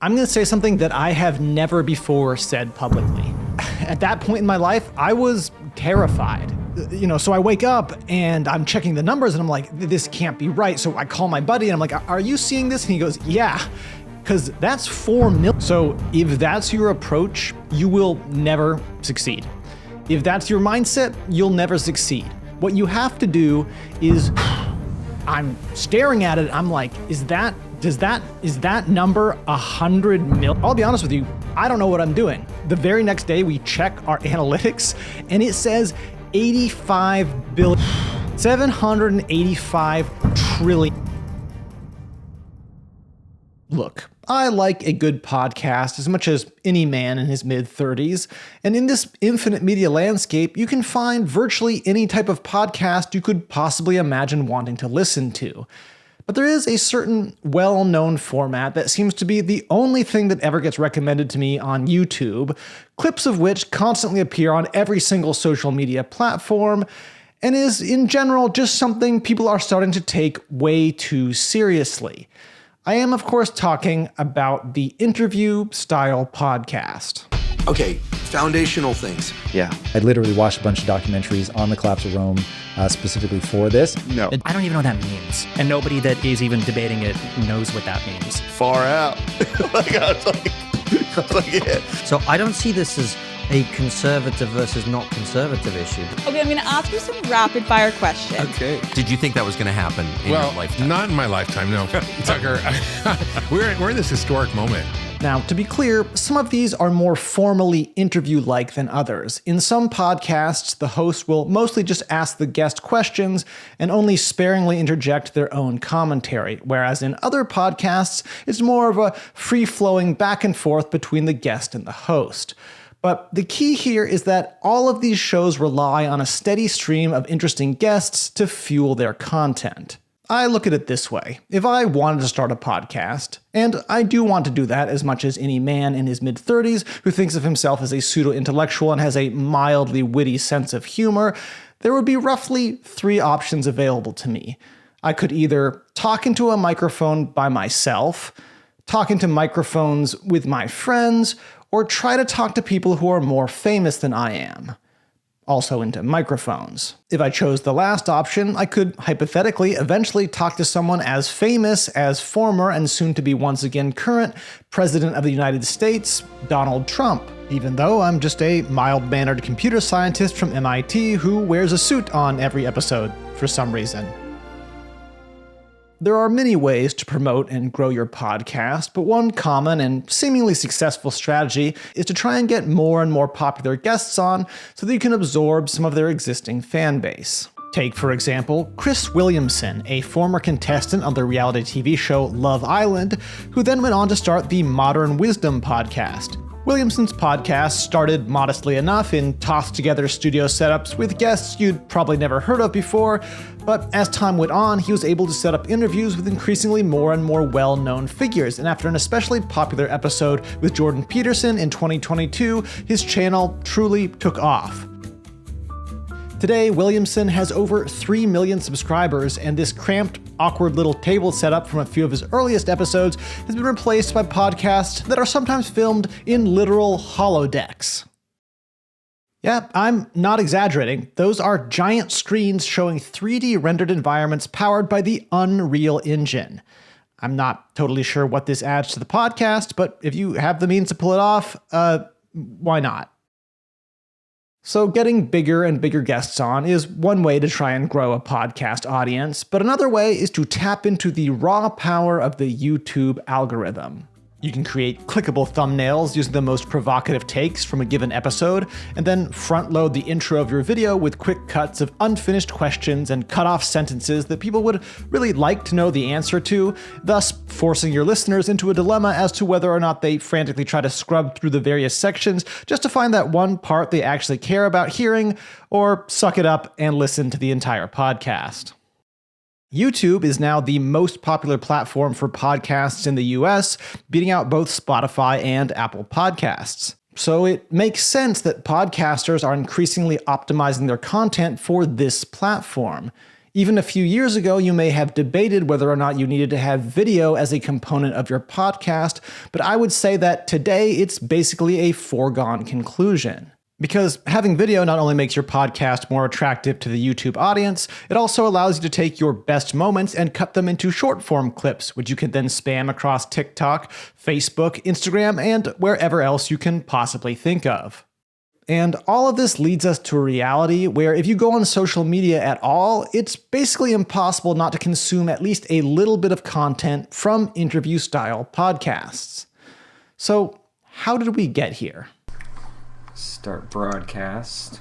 I'm going to say something that I have never before said publicly. At that point in my life, I was terrified. So I wake up and I'm checking the numbers and I'm like, this can't be right. So I call my buddy and I'm like, are you seeing this? And he goes, yeah, because that's 4 million. So if that's your approach, you will never succeed. If that's your mindset, you'll never succeed. What you have to do is, I'm staring at it. I'm like, is that number 100 million? I'll be honest with you. I don't know what I'm doing. The very next day we check our analytics and it says 85 billion, 785 trillion. Look, I like a good podcast as much as any man in his mid-30s, and in this infinite media landscape, you can find virtually any type of podcast you could possibly imagine wanting to listen to. But there is a certain well-known format that seems to be the only thing that ever gets recommended to me on YouTube, clips of which constantly appear on every single social media platform, and is, in general, just something people are starting to take way too seriously. I am, of course, talking about the interview-style podcast. Okay, foundational things. Yeah. I literally watched a bunch of documentaries on the collapse of Rome specifically for this. No. I don't even know what that means. And nobody that is even debating it knows what that means. Far out. I was like, yeah. So I don't see this as a conservative versus not conservative issue. Okay, I'm going to ask you some rapid fire questions. Okay. Did you think that was going to happen in your lifetime? Not in my lifetime, no. Tucker, we're in this historic moment. Now, to be clear, some of these are more formally interview-like than others. In some podcasts, the host will mostly just ask the guest questions and only sparingly interject their own commentary, whereas in other podcasts, it's more of a free-flowing back and forth between the guest and the host. But the key here is that all of these shows rely on a steady stream of interesting guests to fuel their content. I look at it this way. If I wanted to start a podcast, and I do want to do that as much as any man in his mid-30s who thinks of himself as a pseudo-intellectual and has a mildly witty sense of humor, there would be roughly 3 options available to me. I could either talk into a microphone by myself, talk into microphones with my friends, or try to talk to people who are more famous than I am. Also into microphones. If I chose the last option, I could hypothetically eventually talk to someone as famous as former and soon to be once again current President of the United States, Donald Trump, even though I'm just a mild-mannered computer scientist from MIT who wears a suit on every episode for some reason. There are many ways to promote and grow your podcast, but one common and seemingly successful strategy is to try and get more and more popular guests on so that you can absorb some of their existing fan base. Take, for example, Chris Williamson, a former contestant on the reality TV show Love Island, who then went on to start the Modern Wisdom podcast. Williamson's podcast started modestly enough in tossed-together studio setups with guests you'd probably never heard of before, but as time went on, he was able to set up interviews with increasingly more and more well-known figures, and after an especially popular episode with Jordan Peterson in 2022, his channel truly took off. Today, Williamson has over 3 million subscribers, and this cramped, awkward little table setup from a few of his earliest episodes has been replaced by podcasts that are sometimes filmed in literal holodecks. Yeah, I'm not exaggerating. Those are giant screens showing 3D rendered environments powered by the Unreal Engine. I'm not totally sure what this adds to the podcast, but if you have the means to pull it off, why not? So getting bigger and bigger guests on is one way to try and grow a podcast audience, but another way is to tap into the raw power of the YouTube algorithm. You can create clickable thumbnails using the most provocative takes from a given episode, and then front-load the intro of your video with quick cuts of unfinished questions and cut-off sentences that people would really like to know the answer to, thus forcing your listeners into a dilemma as to whether or not they frantically try to scrub through the various sections just to find that one part they actually care about hearing, or suck it up and listen to the entire podcast. YouTube is now the most popular platform for podcasts in the US, beating out both Spotify and Apple Podcasts. So it makes sense that podcasters are increasingly optimizing their content for this platform. Even a few years ago, you may have debated whether or not you needed to have video as a component of your podcast, but I would say that today it's basically a foregone conclusion. Because having video not only makes your podcast more attractive to the YouTube audience, it also allows you to take your best moments and cut them into short-form clips, which you can then spam across TikTok, Facebook, Instagram, and wherever else you can possibly think of. And all of this leads us to a reality where if you go on social media at all, it's basically impossible not to consume at least a little bit of content from interview-style podcasts. So, how did we get here? Start broadcast.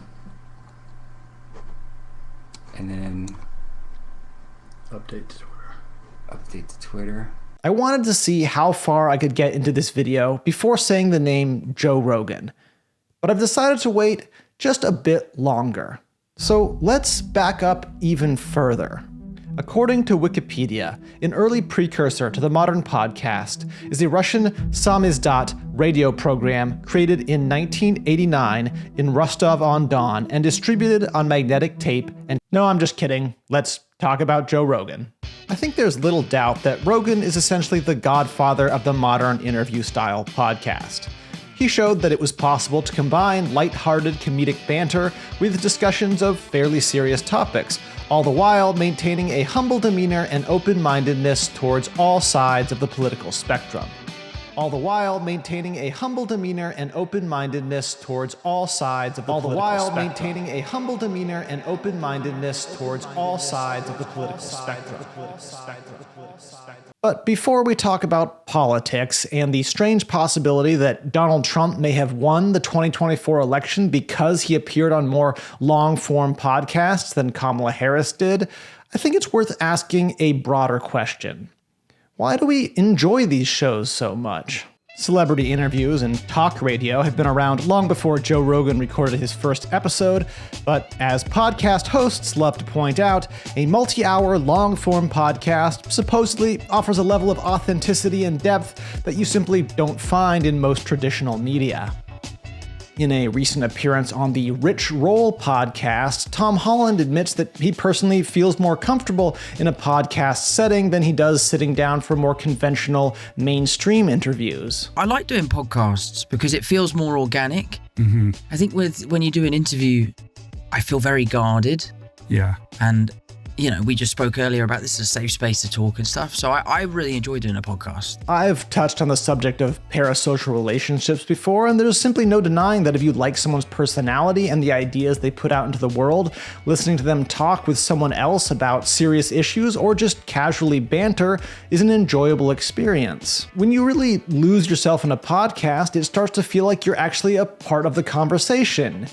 And then Update to Twitter. I wanted to see how far I could get into this video before saying the name Joe Rogan. But I've decided to wait just a bit longer. So let's back up even further. According to Wikipedia, an early precursor to the modern podcast is a Russian samizdat radio program created in 1989 in Rostov-on-Don and distributed on magnetic tape. And no, I'm just kidding. Let's talk about Joe Rogan. I think there's little doubt that Rogan is essentially the godfather of the modern interview-style podcast. He showed that it was possible to combine lighthearted comedic banter with discussions of fairly serious topics, all the while maintaining a humble demeanor and open-mindedness towards all sides of the political spectrum. All the while maintaining a humble demeanor and open-mindedness towards all sides of the political spectrum. But before we talk about politics and the strange possibility that Donald Trump may have won the 2024 election because he appeared on more long-form podcasts than Kamala Harris did, I think it's worth asking a broader question. Why do we enjoy these shows so much? Celebrity interviews and talk radio have been around long before Joe Rogan recorded his first episode, but as podcast hosts love to point out, a multi-hour long-form podcast supposedly offers a level of authenticity and depth that you simply don't find in most traditional media. In a recent appearance on the Rich Roll podcast, Tom Holland admits that he personally feels more comfortable in a podcast setting than he does sitting down for more conventional mainstream interviews. I like doing podcasts because it feels more organic. Mm-hmm. I think when you do an interview, I feel very guarded. Yeah. And, you know, we just spoke earlier about this as a safe space to talk and stuff. So I really enjoy doing a podcast. I've touched on the subject of parasocial relationships before, and there's simply no denying that if you like someone's personality and the ideas they put out into the world, listening to them talk with someone else about serious issues or just casually banter is an enjoyable experience. When you really lose yourself in a podcast, it starts to feel like you're actually a part of the conversation,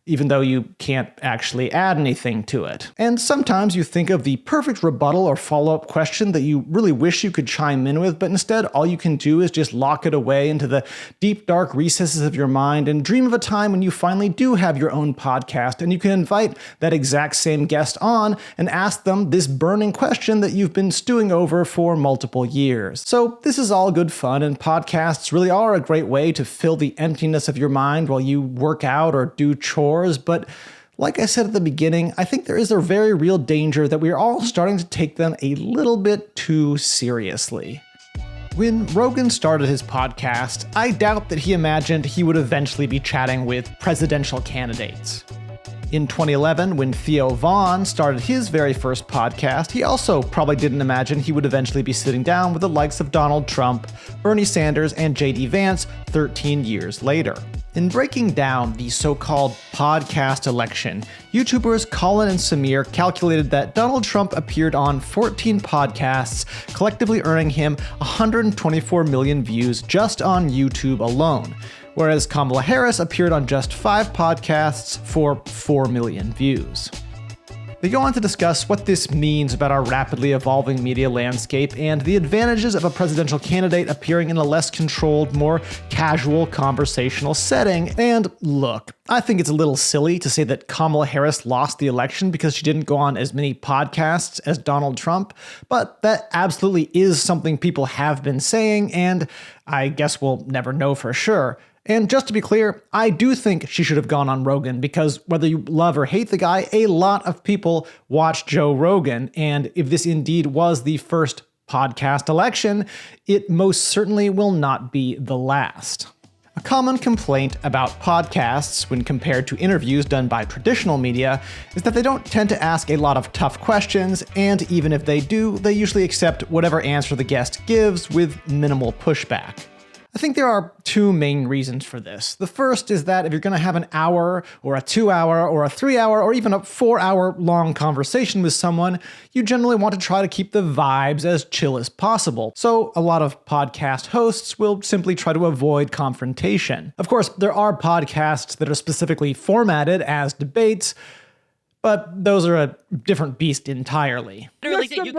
even though you can't actually add anything to it. And sometimes you think of the perfect rebuttal or follow-up question that you really wish you could chime in with, but instead all you can do is just lock it away into the deep, dark recesses of your mind and dream of a time when you finally do have your own podcast and you can invite that exact same guest on and ask them this burning question that you've been stewing over for multiple years. So this is all good fun, and podcasts really are a great way to fill the emptiness of your mind while you work out or do chores. But like I said at the beginning, I think there is a very real danger that we are all starting to take them a little bit too seriously. When Rogan started his podcast, I doubt that he imagined he would eventually be chatting with presidential candidates. In 2011, when Theo Von started his very first podcast, he also probably didn't imagine he would eventually be sitting down with the likes of Donald Trump, Bernie Sanders, and J.D. Vance 13 years later. In breaking down the so-called podcast election, YouTubers Colin and Samir calculated that Donald Trump appeared on 14 podcasts, collectively earning him 124 million views just on YouTube alone, whereas Kamala Harris appeared on just 5 podcasts for 4 million views. They go on to discuss what this means about our rapidly evolving media landscape and the advantages of a presidential candidate appearing in a less controlled, more casual conversational setting. And look, I think it's a little silly to say that Kamala Harris lost the election because she didn't go on as many podcasts as Donald Trump, but that absolutely is something people have been saying, and I guess we'll never know for sure. And just to be clear, I do think she should have gone on Rogan because whether you love or hate the guy, a lot of people watch Joe Rogan, and if this indeed was the first podcast election, it most certainly will not be the last. A common complaint about podcasts when compared to interviews done by traditional media is that they don't tend to ask a lot of tough questions, and even if they do, they usually accept whatever answer the guest gives with minimal pushback. I think there are two main reasons for this. The first is that if you're going to have an hour or a 2-hour or a 3-hour or even a 4-hour long conversation with someone, you generally want to try to keep the vibes as chill as possible. So a lot of podcast hosts will simply try to avoid confrontation. Of course, there are podcasts that are specifically formatted as debates, but those are a different beast entirely. Mr.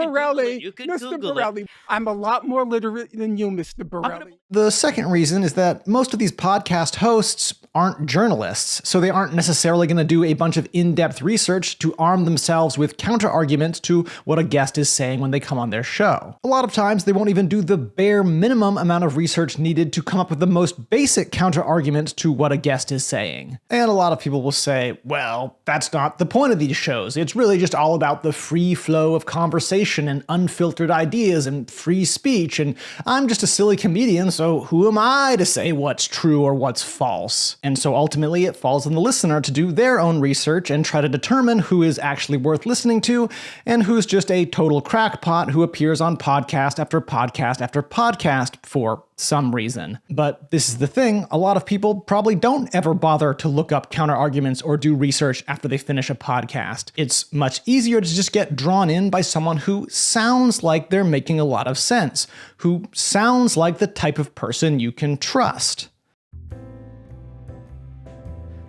Borelli, I'm a lot more literate than you, Mr. Borelli. The second reason is that most of these podcast hosts aren't journalists, so they aren't necessarily going to do a bunch of in-depth research to arm themselves with counter-arguments to what a guest is saying when they come on their show. A lot of times, they won't even do the bare minimum amount of research needed to come up with the most basic counter-arguments to what a guest is saying. And a lot of people will say, well, that's not the point of these shows. It's really just all about the free flow of conversation and unfiltered ideas and free speech, and I'm just a silly comedian, so who am I to say what's true or what's false? And so ultimately it falls on the listener to do their own research and try to determine who is actually worth listening to and who's just a total crackpot who appears on podcast after podcast after podcast for some reason. But this is the thing, a lot of people probably don't ever bother to look up counter-arguments or do research after they finish a podcast. It's much easier to just get drawn in by someone who sounds like they're making a lot of sense, who sounds like the type of person you can trust.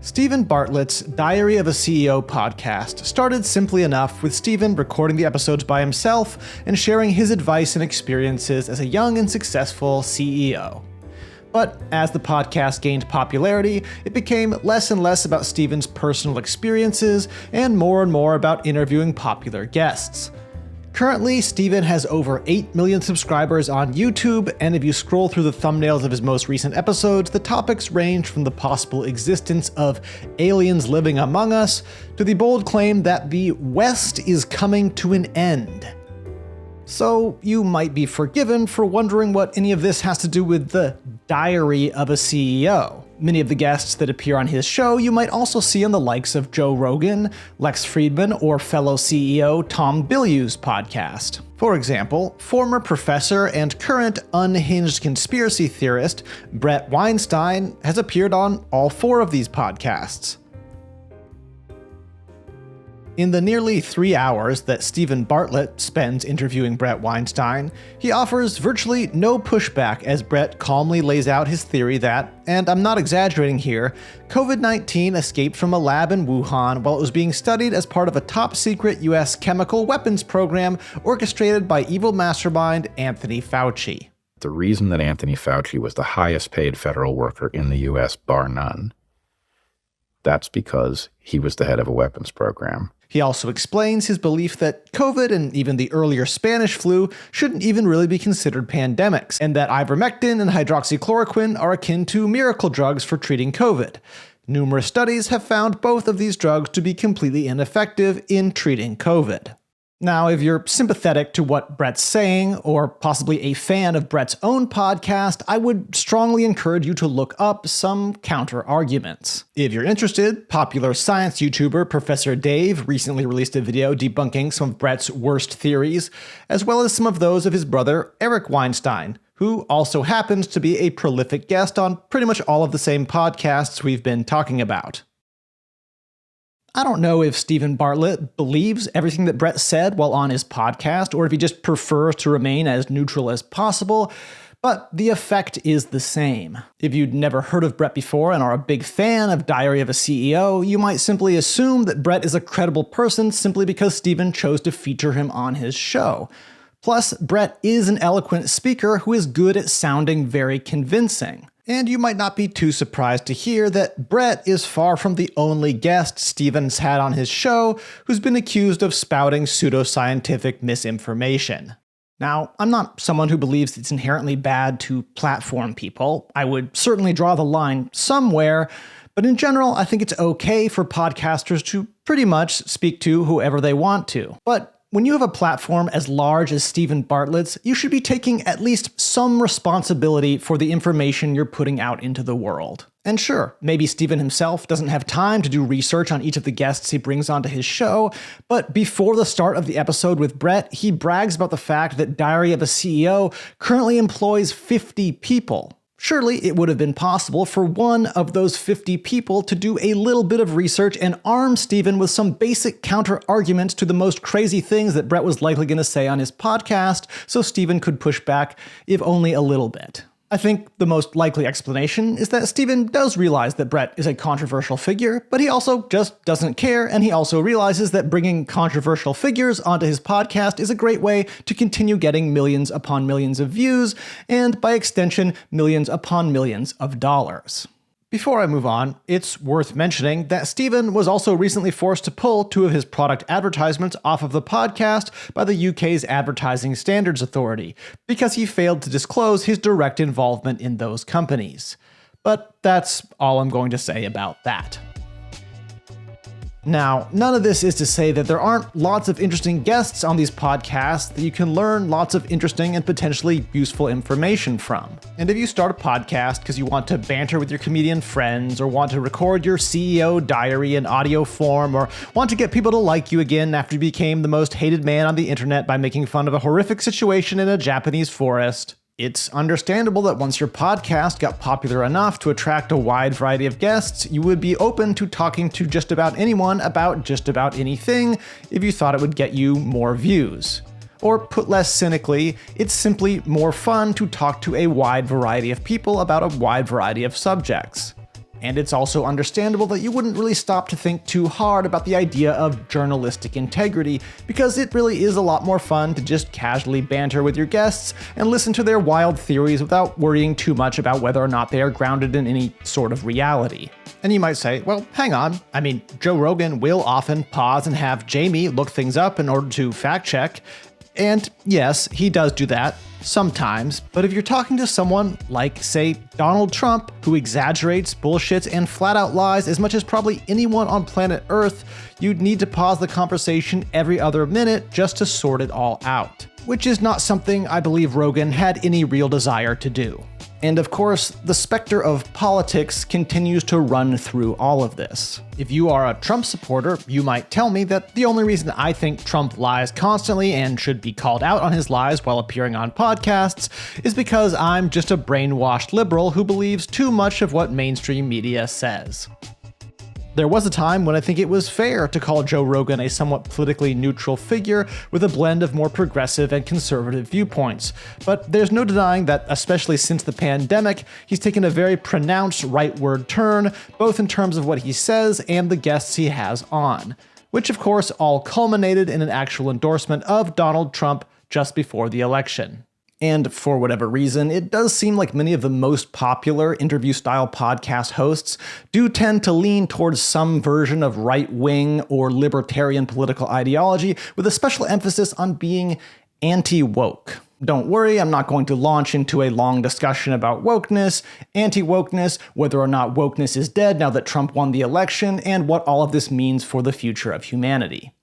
Stephen Bartlett's Diary of a CEO podcast started simply enough with Stephen recording the episodes by himself and sharing his advice and experiences as a young and successful CEO. But as the podcast gained popularity, it became less and less about Stephen's personal experiences and more about interviewing popular guests. Currently, Stephen has over 8 million subscribers on YouTube, and if you scroll through the thumbnails of his most recent episodes, the topics range from the possible existence of aliens living among us to the bold claim that the West is coming to an end. So you might be forgiven for wondering what any of this has to do with the Diary of a CEO. Many of the guests that appear on his show you might also see on the likes of Joe Rogan, Lex Fridman, or fellow CEO Tom Bilyeu's podcast. For example, former professor and current unhinged conspiracy theorist Bret Weinstein has appeared on all 4 of these podcasts. In the nearly 3 hours that Stephen Bartlett spends interviewing Bret Weinstein, he offers virtually no pushback as Bret calmly lays out his theory that, and I'm not exaggerating here, COVID-19 escaped from a lab in Wuhan while it was being studied as part of a top-secret US chemical weapons program orchestrated by evil mastermind Anthony Fauci. The reason that Anthony Fauci was the highest paid federal worker in the US, bar none, that's because he was the head of a weapons program. He also explains his belief that COVID and even the earlier Spanish flu shouldn't even really be considered pandemics, and that ivermectin and hydroxychloroquine are akin to miracle drugs for treating COVID. Numerous studies have found both of these drugs to be completely ineffective in treating COVID. Now, if you're sympathetic to what Bret's saying, or possibly a fan of Bret's own podcast, I would strongly encourage you to look up some counter-arguments. If you're interested, popular science YouTuber Professor Dave recently released a video debunking some of Bret's worst theories, as well as some of those of his brother Eric Weinstein, who also happens to be a prolific guest on pretty much all of the same podcasts we've been talking about. I don't know if Stephen Bartlett believes everything that Bret said while on his podcast, or if he just prefers to remain as neutral as possible, but the effect is the same. If you'd never heard of Bret before and are a big fan of Diary of a CEO, you might simply assume that Bret is a credible person simply because Stephen chose to feature him on his show. Plus, Bret is an eloquent speaker who is good at sounding very convincing. And you might not be too surprised to hear that Brett is far from the only guest Steven's had on his show who's been accused of spouting pseudoscientific misinformation. Now, I'm not someone who believes it's inherently bad to platform people. I would certainly draw the line somewhere, but in general, I think it's okay for podcasters to pretty much speak to whoever they want to. But when you have a platform as large as Steven Bartlett's, you should be taking at least some responsibility for the information you're putting out into the world. And sure, maybe Steven himself doesn't have time to do research on each of the guests he brings onto his show, but before the start of the episode with Brett, he brags about the fact that Diary of a CEO currently employs 50 people. Surely it would have been possible for one of those 50 people to do a little bit of research and arm Steven with some basic counter-arguments to the most crazy things that Brett was likely going to say on his podcast, so Steven could push back, if only a little bit. I think the most likely explanation is that Steven does realize that Brett is a controversial figure, but he also just doesn't care, and he also realizes that bringing controversial figures onto his podcast is a great way to continue getting millions upon millions of views, and by extension, millions upon millions of dollars. Before I move on, it's worth mentioning that Steven was also recently forced to pull 2 of his product advertisements off of the podcast by the UK's Advertising Standards Authority, because he failed to disclose his direct involvement in those companies. But that's all I'm going to say about that. Now, none of this is to say that there aren't lots of interesting guests on these podcasts that you can learn lots of interesting and potentially useful information from. And if you start a podcast because you want to banter with your comedian friends, or want to record your CEO diary in audio form, or want to get people to like you again after you became the most hated man on the internet by making fun of a horrific situation in a Japanese forest, it's understandable that once your podcast got popular enough to attract a wide variety of guests, you would be open to talking to just about anyone about just about anything if you thought it would get you more views. Or put less cynically, it's simply more fun to talk to a wide variety of people about a wide variety of subjects. And it's also understandable that you wouldn't really stop to think too hard about the idea of journalistic integrity, because it really is a lot more fun to just casually banter with your guests and listen to their wild theories without worrying too much about whether or not they are grounded in any sort of reality. And you might say, well, hang on. I mean, Joe Rogan will often pause and have Jamie look things up in order to fact check. And yes, he does do that sometimes, but if you're talking to someone like, say, Donald Trump, who exaggerates, bullshits, and flat out lies as much as probably anyone on planet Earth, you'd need to pause the conversation every other minute just to sort it all out. Which is not something I believe Rogan had any real desire to do. And of course, the specter of politics continues to run through all of this. If you are a Trump supporter, you might tell me that the only reason I think Trump lies constantly and should be called out on his lies while appearing on podcasts is because I'm just a brainwashed liberal who believes too much of what mainstream media says. There was a time when I think it was fair to call Joe Rogan a somewhat politically neutral figure with a blend of more progressive and conservative viewpoints. But there's no denying that, especially since the pandemic, he's taken a very pronounced rightward turn, both in terms of what he says and the guests he has on. Which of course all culminated in an actual endorsement of Donald Trump just before the election. And for whatever reason, it does seem like many of the most popular interview-style podcast hosts do tend to lean towards some version of right-wing or libertarian political ideology, with a special emphasis on being anti-woke. Don't worry, I'm not going to launch into a long discussion about wokeness, anti-wokeness, whether or not wokeness is dead now that Trump won the election, and what all of this means for the future of humanity.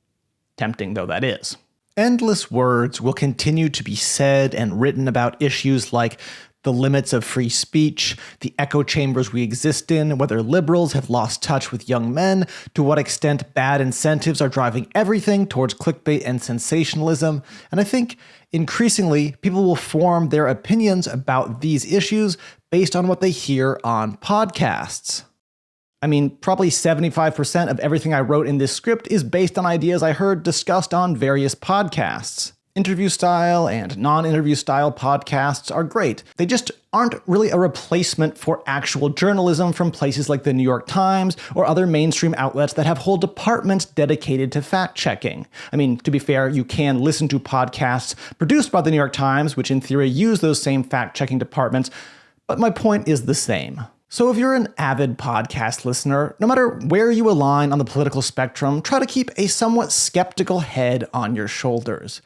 Tempting though that is. Endless words will continue to be said and written about issues like the limits of free speech, the echo chambers we exist in, whether liberals have lost touch with young men, to what extent bad incentives are driving everything towards clickbait and sensationalism, and I think increasingly people will form their opinions about these issues based on what they hear on podcasts. I mean, probably 75% of everything I wrote in this script is based on ideas I heard discussed on various podcasts. Interview style and non-interview style podcasts are great. They just aren't really a replacement for actual journalism from places like the New York Times or other mainstream outlets that have whole departments dedicated to fact-checking. I mean, to be fair, you can listen to podcasts produced by the New York Times, which in theory use those same fact-checking departments, but my point is the same. So if you're an avid podcast listener, no matter where you align on the political spectrum, try to keep a somewhat skeptical head on your shoulders.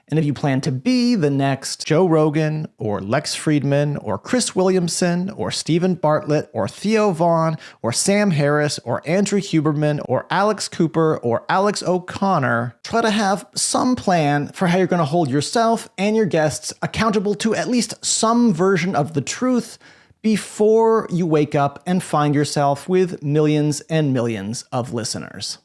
And if you plan to be the next Joe Rogan, or Lex Friedman, or Chris Williamson, or Stephen Bartlett, or Theo Vaughn, or Sam Harris, or Andrew Huberman, or Alex Cooper, or Alex O'Connor, try to have some plan for how you're going to hold yourself and your guests accountable to at least some version of the truth before you wake up and find yourself with millions and millions of listeners.